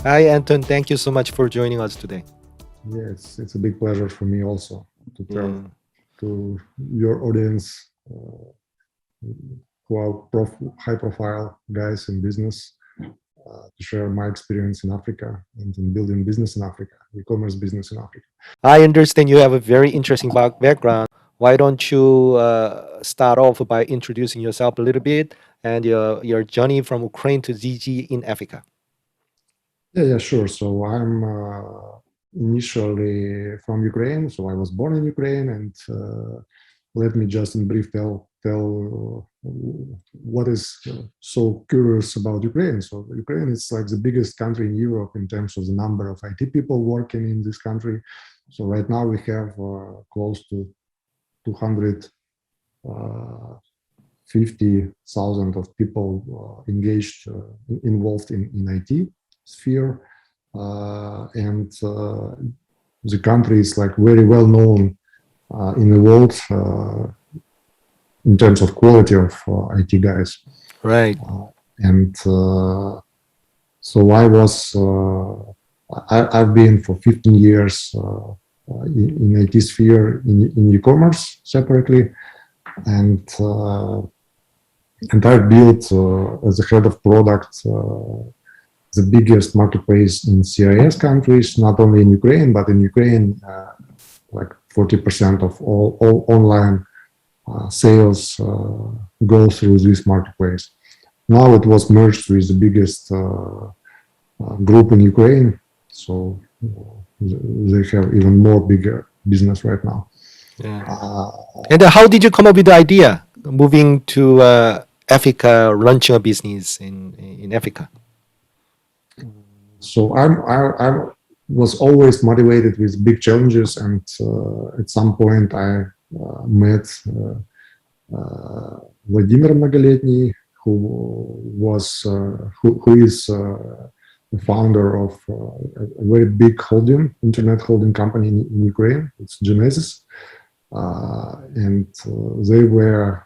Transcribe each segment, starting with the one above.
Hi, Anton. Thank you so much for joining us today. Yes, it's a big pleasure for me also to tell Yeah. to your audience who are high profile guys in business to share my experience in Africa and in building business in Africa, e-commerce business in Africa. I understand you have a very interesting background. Why don't you start off by introducing yourself a little bit and your journey from Ukraine to Gigi in Africa? Yeah, sure. So I'm initially from Ukraine. So I was born in Ukraine, and let me just in brief tell what is so curious about Ukraine. So Ukraine is like the biggest country in Europe in terms of the number of IT people working in this country. So right now we have close to 250,000 of people engaged, involved in IT sphere, and the country is like very well known in the world in terms of quality of IT guys. Right. And so I've been for 15 years in IT sphere in e-commerce separately, and I've built as a head of product the biggest marketplace in CIS countries, not only in Ukraine, but in Ukraine, like 40% of all online sales go through this marketplace. Now it was merged with the biggest group in Ukraine, so they have even more bigger business right now. Yeah. And how did you come up with the idea moving to Africa, launching a business in Africa? So I was always motivated with big challenges, and at some point I met Vladimir Многолетний, who is the founder of a very big internet holding company in Ukraine. It's Genesis. And they were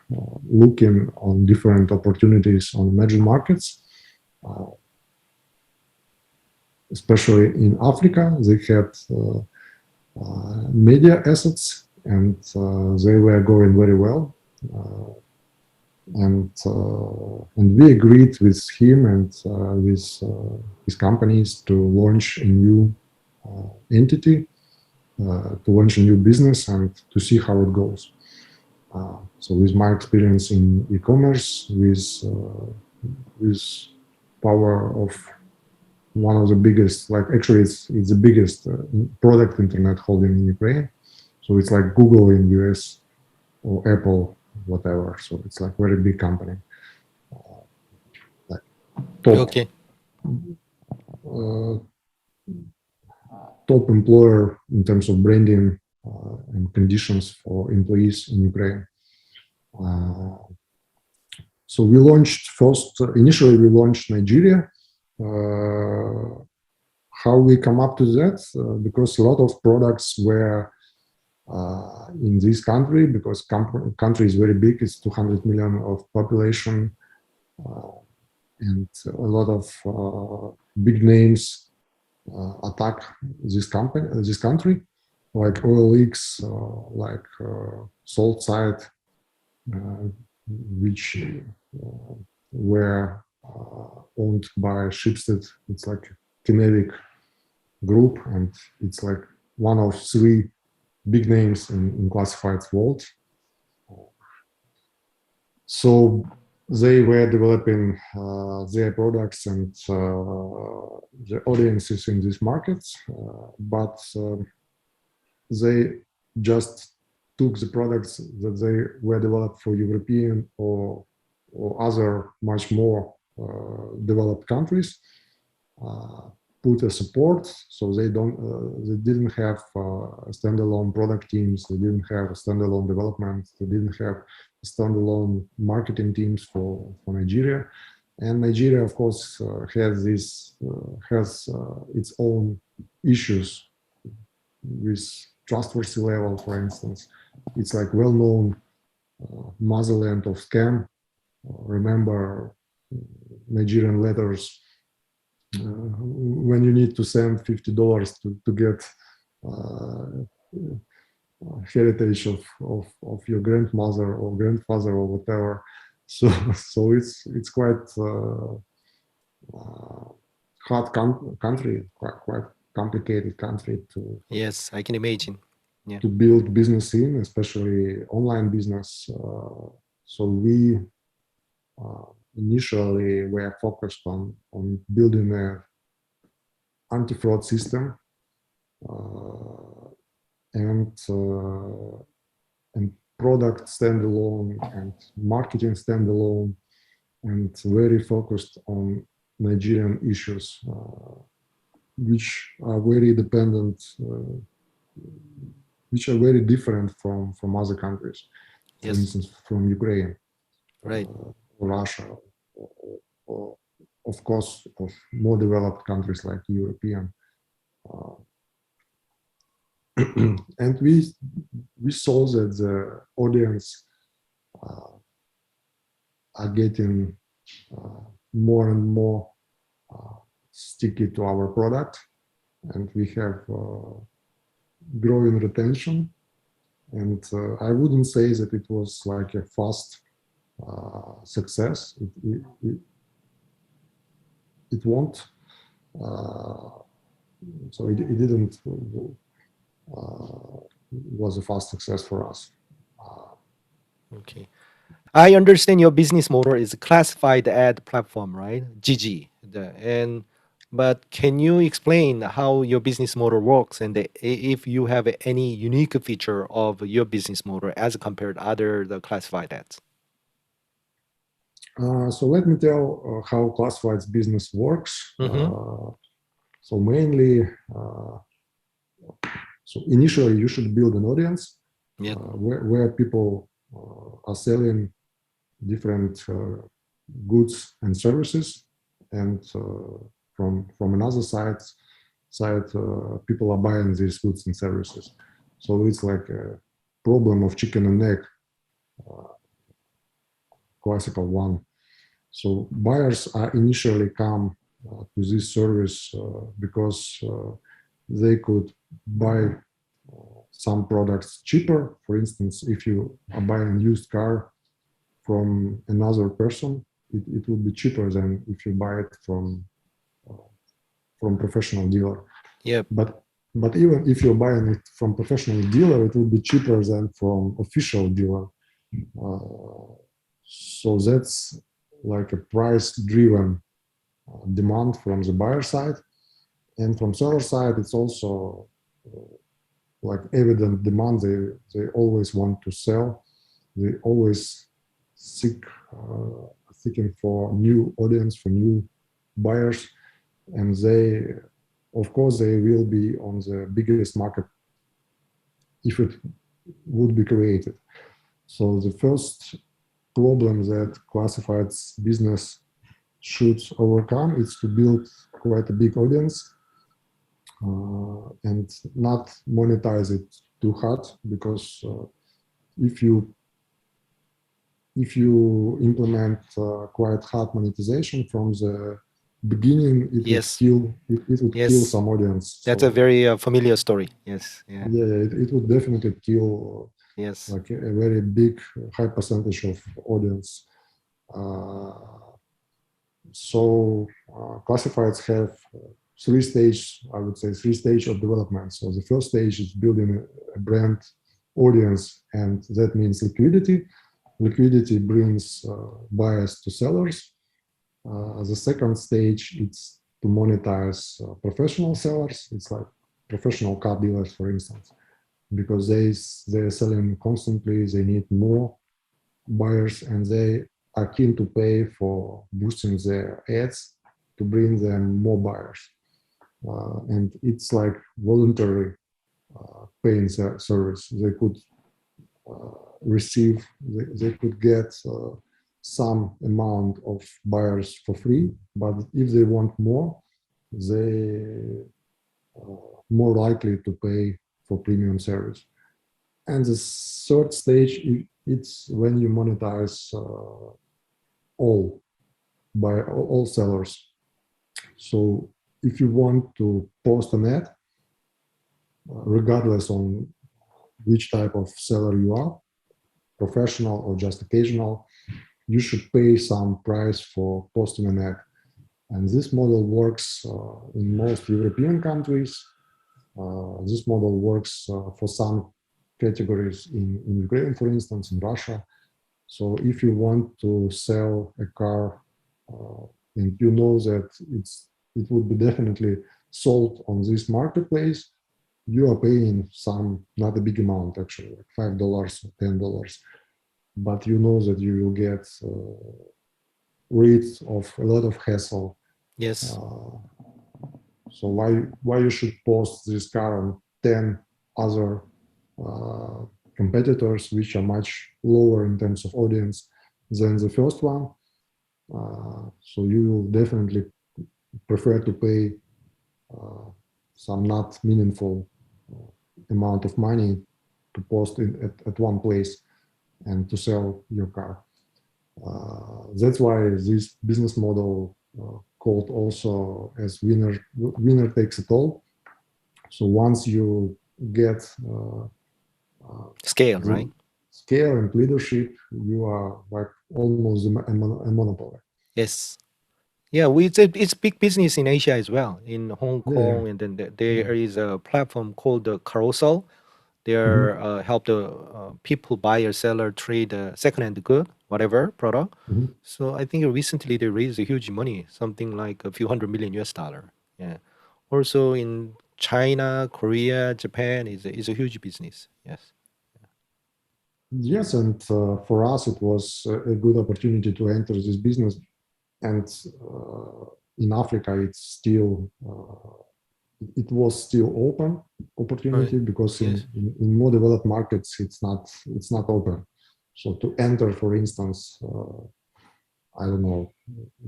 looking on different opportunities on emerging markets, especially in Africa. They had media assets, and they were going very well. And we agreed with him and with his companies to launch a new entity, to launch a new business, and to see how it goes. So with my experience in e-commerce, with power of one of the biggest, like actually it's the biggest product internet holding in Ukraine. So it's like Google in US or Apple, whatever. So it's like very big company. Like top, Okay. Top employer in terms of branding and conditions for employees in Ukraine. So we launched initially we launched Nigeria. How we come up to that? Because a lot of products were in this country, because country is very big, it's 200 million of population, and a lot of big names attack this country, like OLX, like SaltSide, which were owned by Schibsted. It's like Kinetic group, and it's like one of three big names in classifieds world. So they were developing their products and the audiences in these markets, but they just took the products that they were developed for European or other much more developed countries, put a support, so they didn't have standalone product teams, they didn't have a standalone development, they didn't have standalone marketing teams for Nigeria. And Nigeria, of course, has its own issues with trustworthy level. For instance, it's like well-known motherland of scam. Remember Nigerian letters when you need to send $50 to get heritage of your grandmother or grandfather or whatever. So so it's quite hard country, quite complicated country Yes, I can imagine. Yeah. to build business in, especially online business. So we initially were focused on building a anti-fraud system uh, and product standalone and marketing standalone and very focused on Nigerian issues, which are very dependent, which are very different from other countries. For Yes. instance, from Ukraine, Right. or Russia, or of course, of more developed countries like European. Uh, and we saw that the audience uh, are getting more and more sticky to our product, and we have growing retention. And I wouldn't say that it was like a fast success. It won't. Uh, so it didn't was a fast success for us. Okay. I understand your business model is a classified ad platform, right? Gigi. But can you explain how your business model works and if you have any unique feature of your business model as compared to other the classified ads? So let me tell how classifieds business works. Mm-hmm. So mainly, so initially you should build an audience Yeah. where people are selling different goods and services, and from another side people are buying these goods and services. So it's like a problem of chicken and egg, classical one. So buyers are initially come to this service because they could buy some products cheaper. For instance, if you are buying a used car from another person, it will be cheaper than if you buy it from professional dealer. Yep. But even if you're buying it from professional dealer, it will be cheaper than from official dealer. So that's like a price-driven demand from the buyer side, and from seller side, it's also like evident demand. They always want to sell. They always seeking for new audience, for new buyers, and they, of course, they will be on the biggest market if it would be created. So the first problem that classifieds business should overcome is to build quite a big audience and not monetize it too hard, because if you implement quite hard monetization from the beginning, it would Yes. kill Yes. some audience. That's a So very familiar story. Yes. Yeah. yeah, it would definitely kill Yes. like a very big high percentage of audience. Uh, so classifieds have I would say three stage of development. So the first stage is building a brand audience, and that means liquidity. Liquidity brings buyers to sellers. The second stage is to monetize professional sellers. It's like professional car dealers, for instance, because they're selling constantly. They need more buyers, and they are keen to pay for boosting their ads to bring them more buyers. And it's like voluntary paying service. They could they could get some amount of buyers for free, but if they want more, they more likely to pay for premium service. And the third stage, it's when you monetize all by all sellers. So if you want to post an ad, regardless on which type of seller you are, professional or just occasional, you should pay some price for posting an ad. And this model works in most European countries. This model works for some categories in Ukraine, for instance, in Russia. So if you want to sell a car and you know that it would be definitely sold on this marketplace, you are paying some, not a big amount actually, like $5 or $10, but you know that you will get rid of a lot of hassle. Yes. Uh, so why you should post this car on 10 other uh, competitors, which are much lower in terms of audience than the first one? So you will definitely prefer to pay some not meaningful amount of money to post at one place and to sell your car. That's why this business model called also as winner takes it all. So once you get Scale, the right? scale and leadership, you are like almost a monopoly. Yes. Yeah, it's big business in Asia as well, in Hong Yeah, yeah, Kong, and then yeah. there is a platform called the Carousel. Mm-hmm, They help the people buy or seller trade secondhand good, whatever product. mm-hmm. So I think recently they raised a huge money, something like a few hundred million US dollar. Yeah. Also in China, Korea, Japan is a huge business. Yes. Yes, and for us, it was a good opportunity to enter this business. And in Africa, it was still open Right. opportunity because Yes. in more developed markets, it's not open. So to enter, for instance, I don't know,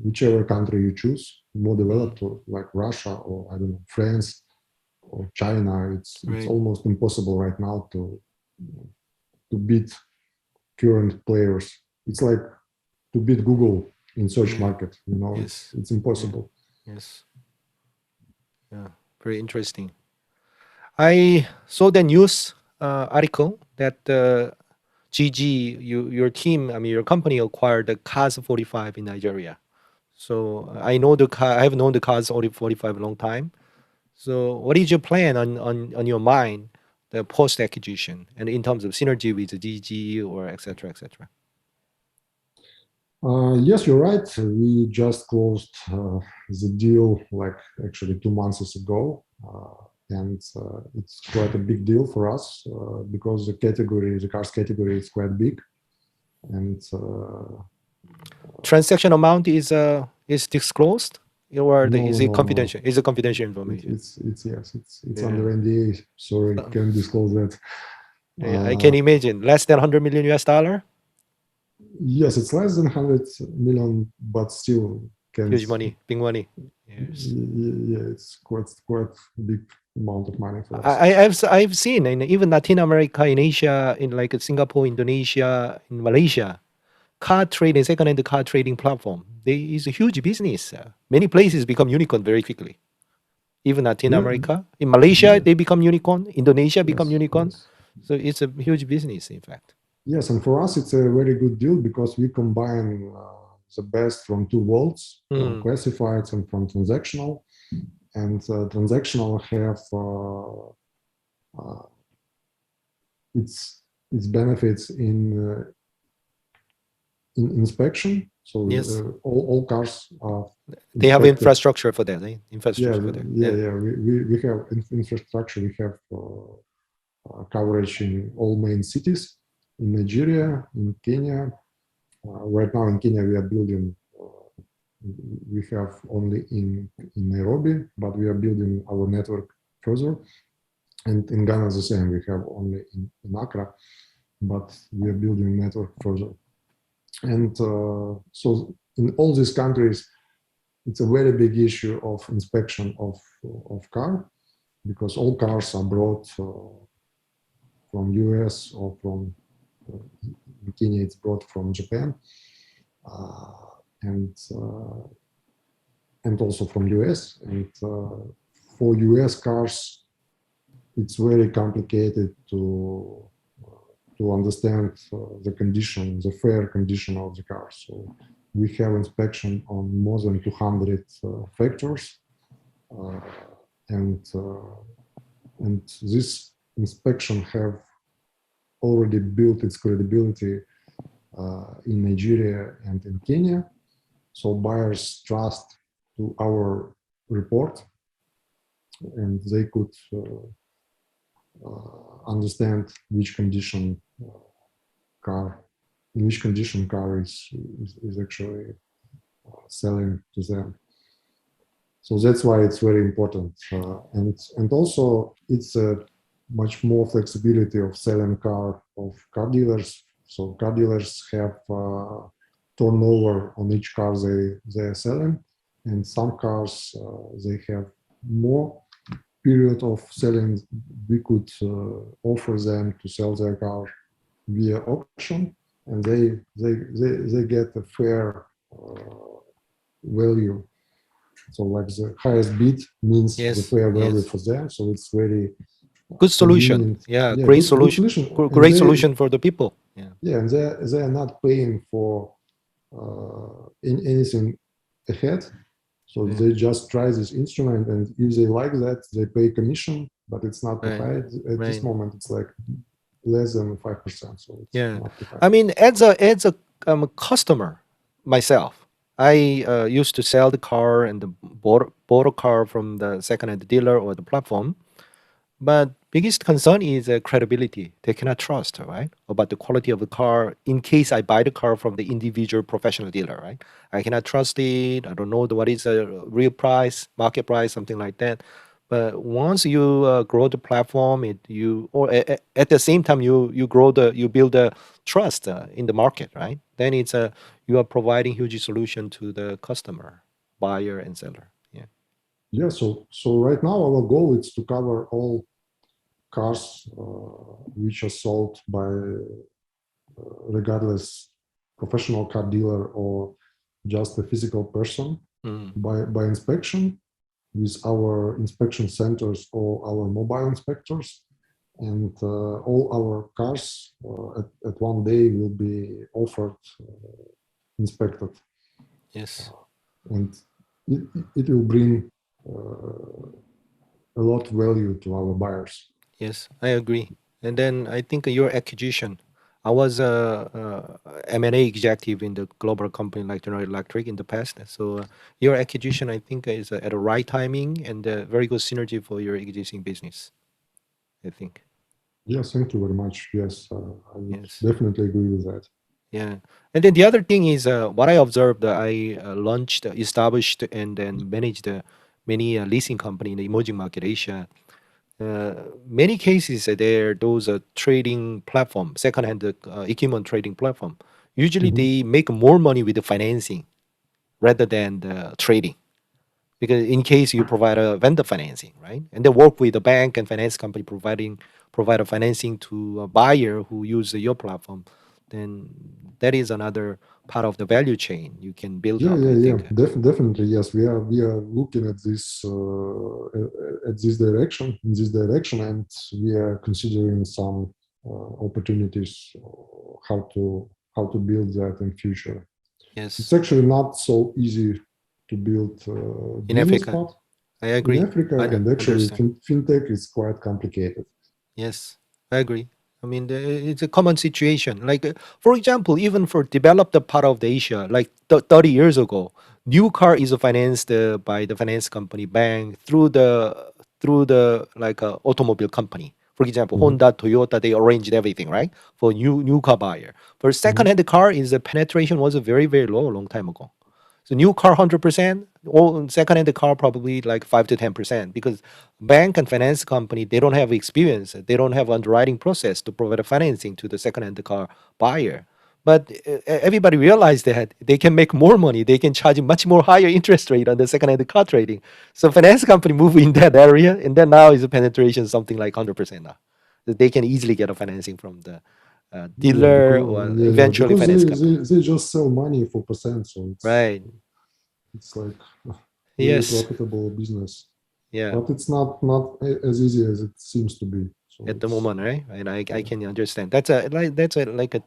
whichever country you choose, more Mm, developed, like Russia or I don't know, France or China, it's right. almost impossible right now to beat current players. It's like to beat Google in search Yeah. market. You know, Yes. it's Yeah. impossible. Yes. Yeah. Very interesting. I saw the news article that GG, your team, I mean your company acquired the Cars 45 in Nigeria. So I know the car. I have known the Cars 45 a long time. So what is your plan on your mind, the post acquisition, and in terms of synergy with the GG or etc. etc. Yes, you're right. We just closed the deal like actually 2 months ago. And it's quite a big deal for us because the cars category is quite big. And Transaction amount is disclosed, or is no, it no, no. confidential? Is it confidential information? It's yes, it's Yeah. under NDA. Sorry, So, can't disclose that. yeah, I Uh, can imagine less than 100 million US dollar. yes, it's less than 100 million, but still can't. Huge money, big money. Yes. Yeah, it's quite big amount of money for us. I've seen in even Latin America, in Asia, in like Singapore, Indonesia, in Malaysia, car trading, second-hand car trading platform. There is a huge business. Many places become unicorn very quickly. Even Latin Yeah, America, in Malaysia, yeah, they become unicorn. Indonesia become yes, unicorn. yes. So it's a huge business, in fact. Yes, and for us, it's a very good deal because we combine the best from two worlds, from Mm, classifieds and from transactional. And transactional have uh, its benefits in inspection. So yes, all cars are they have inspected. infrastructure for that. Eh? Yeah, Infrastructure for that. yeah, Yeah. yeah. We have infrastructure. We have coverage in all main cities in Nigeria, in Kenya. Right now in Kenya, we are building. We have only in Nairobi, but we are building our network further. And in Ghana, the same. We have only in Accra, but we are building network further. And so in all these countries, it's a very big issue of inspection of car because all cars are brought from US or from in Kenya, it's brought from Japan. Uh, and uh, and also from US. And for US cars, it's very complicated to understand the condition, the fair condition of the car. So we have inspection on more than 200 factors, uh, and this inspection have already built its credibility in Nigeria and in Kenya. So buyers trust to our report, and they could understand which condition car, in which condition car is actually selling to them. So that's why it's very important, and also it's a much more flexibility of selling car of car dealers. So car dealers have turnover on each car they are selling, and some cars they have more period of selling. We could offer them to sell their car via auction, and they get a fair value. So like the highest bid means the Yes, fair value yes. for them. So it's very Good solution. convenient. Yeah, Yeah, great good solution. solution. And Great solution for the people. Yeah. and they are not paying for in anything ahead. So Yeah. they just try this instrument, and if they like that, they pay commission, but it's not too Right. high. At this Right. moment, it's like less than 5%, so it's Yeah. not too high. I mean, as a customer myself, I used to sell the car and bought a car from the second-hand dealer or the platform. But biggest concern is credibility. They cannot trust, right? About the quality of the car in case I buy the car from the individual professional dealer, right? I cannot trust it. I don't know what is the real price, market price, something like that. But once you grow the platform, at the same time you build the trust in the market, right? Then you are providing huge solution to the customer, buyer and seller. Yeah. Yeah, so right now our goal is to cover all cars which are sold by regardless professional car dealer or just a physical person Mm. by inspection with our inspection centers or our mobile inspectors, and all our cars at one day will be offered inspected, Yes. and it will bring uh, a lot of value to our buyers. Yes, I agree. And then I think your acquisition. I was a M&A executive in the global company like General Electric in the past. So your acquisition, I think, is at the right timing and very good synergy for your existing business. I think. Yes, thank you very much. Yes, I would Yes. definitely agree with that. Yeah. And then the other thing is what I observed. I launched, established, and then managed many leasing company in the emerging market Asia. Many cases there those trading platform second-hand equipment trading platform usually Mhm. they make more money with the financing rather than the trading because in case you provide a vendor financing, right, and they work with the bank and finance company provide a financing to a buyer who use your platform, then that is another part of the value chain you can build Yeah, up, yeah, I yeah. think. Definitely, yes. We are looking at this direction, in this direction, and we are considering some opportunities how to build that in future. It's Yes, actually not so easy to build in business Africa, part I in agree. Africa, I and actually understand. fintech is quite complicated. Yes, I agree. I mean, it's a common situation. Like, for example, even for developed part of the Asia, like 30 years ago, new car is financed by the finance company bank through the like automobile company. For example, Mhm, Honda, Toyota, they arranged everything, right? For new car buyer. For mhm. second-hand car, is the penetration was very low a long time ago. So new car 100%, or second-hand car probably like 5 to 10% because bank and finance company they don't have experience, they don't have underwriting process to provide financing to the second-hand car buyer. But everybody realized that they can make more money, they can charge much more higher interest rate on the second-hand car trading. So finance company move in that area, and then now is a penetration something like 100% now. That they can easily get a financing from the Yeah, dealer because or yeah, yeah, eventually because finance they, company. they, they just sell money for percent, so it's Right. it's like very Yes. profitable business. Yeah. But it's not as easy as it seems to be. So At the it's moment, right? And I yeah. can understand. That's a like a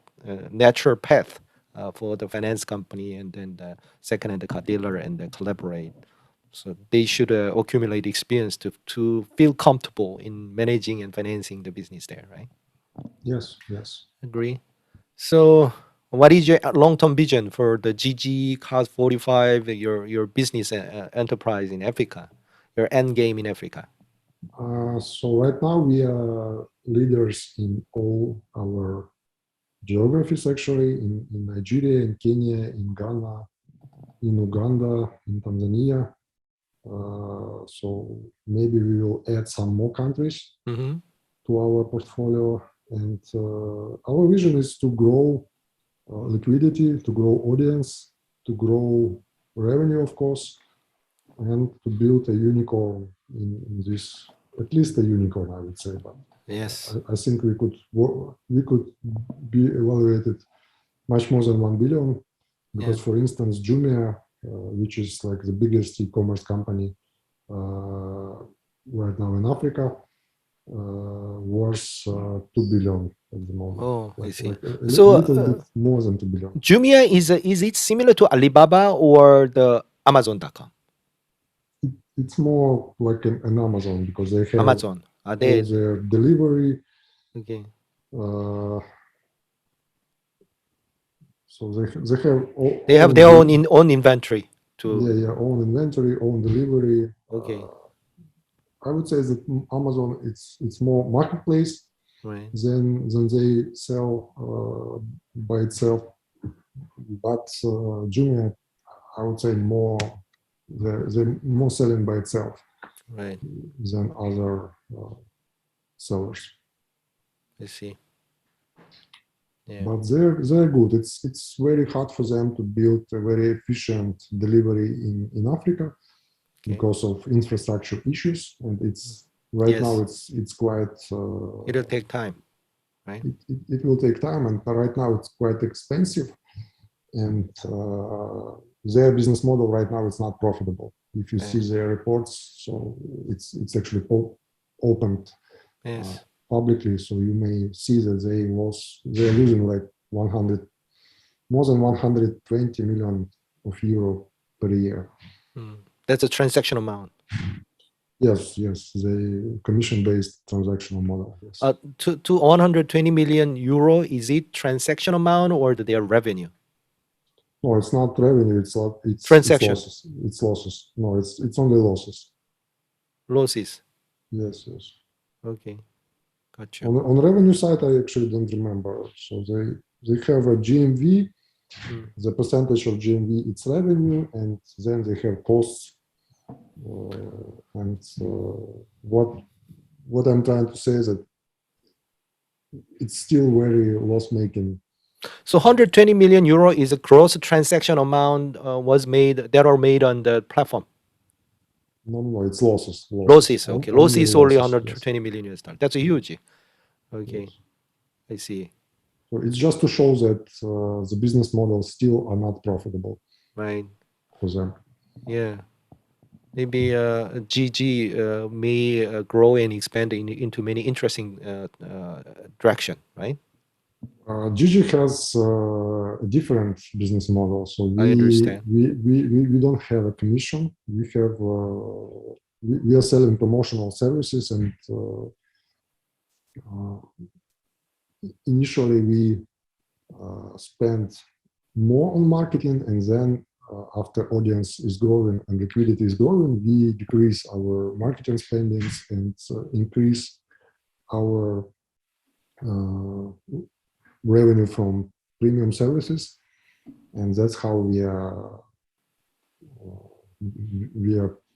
natural path for the finance company and then the second-hand car dealer and the collaborate. So they should accumulate experience to feel comfortable in managing and financing the business there, right? Yes, yes. Agree. So, what is your long-term vision for the GG Cars 45, your business enterprise in Africa, your end game in Africa? So right now we are leaders in all our geographies, actually, in Nigeria, in Kenya, in Ghana, in Uganda, in Tanzania. So maybe we will add some more countries Mm-hmm. to our portfolio. And our vision is to grow liquidity, to grow audience, to grow revenue, of course, and to build a unicorn in this, at least a unicorn, I would say. But Yes. I think we could be evaluated much more than 1 billion Yeah. because, for instance, Jumia, which is like the biggest e-commerce company uh, right now in Africa, worth 2 billion at the moment, Oh, I see. like a So, little bit more than 2 billion. Jumia is it similar to Alibaba or the Amazon.com? It's more like an Amazon because they have Amazon. Are all they their delivery. okay? Uh, so they have They have own their own inventory yeah, to yeah, own inventory, own delivery. okay, I would say that Amazon it's more marketplace right? than they sell by itself. But Jumia, I would say more they're more selling by itself Right. than other sellers. I see. Yeah. But they're good. It's very hard for them to build a very efficient delivery in Africa Okay. because of infrastructure issues, and it's right now Yes. it's quite It'll take time, right? it will take time, and right now it's quite expensive, and their business model right now is not profitable. If you see Yeah. their reports, so it's actually opened Yes. publicly, so you may see that they're losing like 100 more than 120 million of euro per year. Mm. That's a transaction amount. Yes, yes, the commission-based transactional model. Yes. To 120 million euro, is it transaction amount or their revenue? No, it's not revenue. It's Transaction losses. It's losses. No, it's only losses. losses. Yes, yes. Okay, got you. On the revenue side, I actually don't remember. So they have a GMV. Mm. The percentage of GMV it's revenue, and then they have costs. And what I'm trying to say is that it's still very loss making. So 120 million euro is a gross transaction amount that are made on the platform. No, no, it's losses. Losses, okay. Only Losses only losses. Yes, 120 million US dollars. That's a huge. Okay, yes. I see. So it's just to show that the business models still are not profitable Right. for them. Yeah. Maybe GG may grow and expand into many interesting direction, right? Gigi has a different business model. So I understand. we don't have a commission. We have we are selling promotional services, and initially we spend more on marketing, and then after audience is growing and liquidity is growing, we decrease our marketing spendings and increase our uh, revenue from premium services, and that's how we are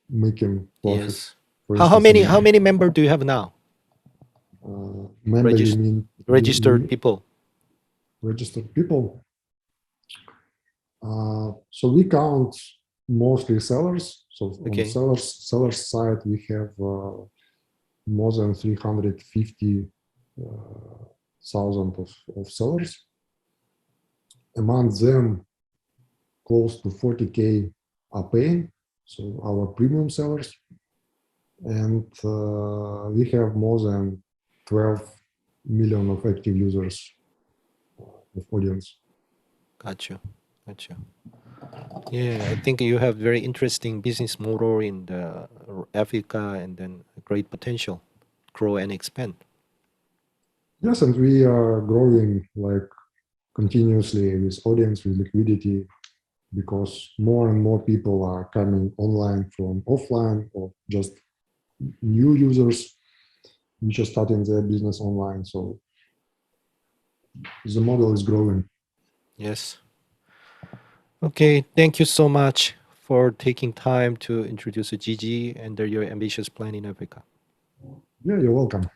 making profit. Yes. For How instance, many members do you have now? member, you mean Registered people? registered people? So we count mostly sellers. So on Okay. sellers side, we have more than 350 thousand of sellers. Among them, close to 40K are paying. so our premium sellers, and we have more than 12 million of active users of audience. Got you. Got you. Yeah, I think you have very interesting business model in the Africa and then great potential, grow and expand. Yes, and we are growing like continuously with audience, with liquidity, because more and more people are coming online from offline, or just new users which are starting their business online. So the model is growing. Yes. Okay, thank you so much for taking time to introduce Gigi and your ambitious plan in Africa. Yeah, you're welcome.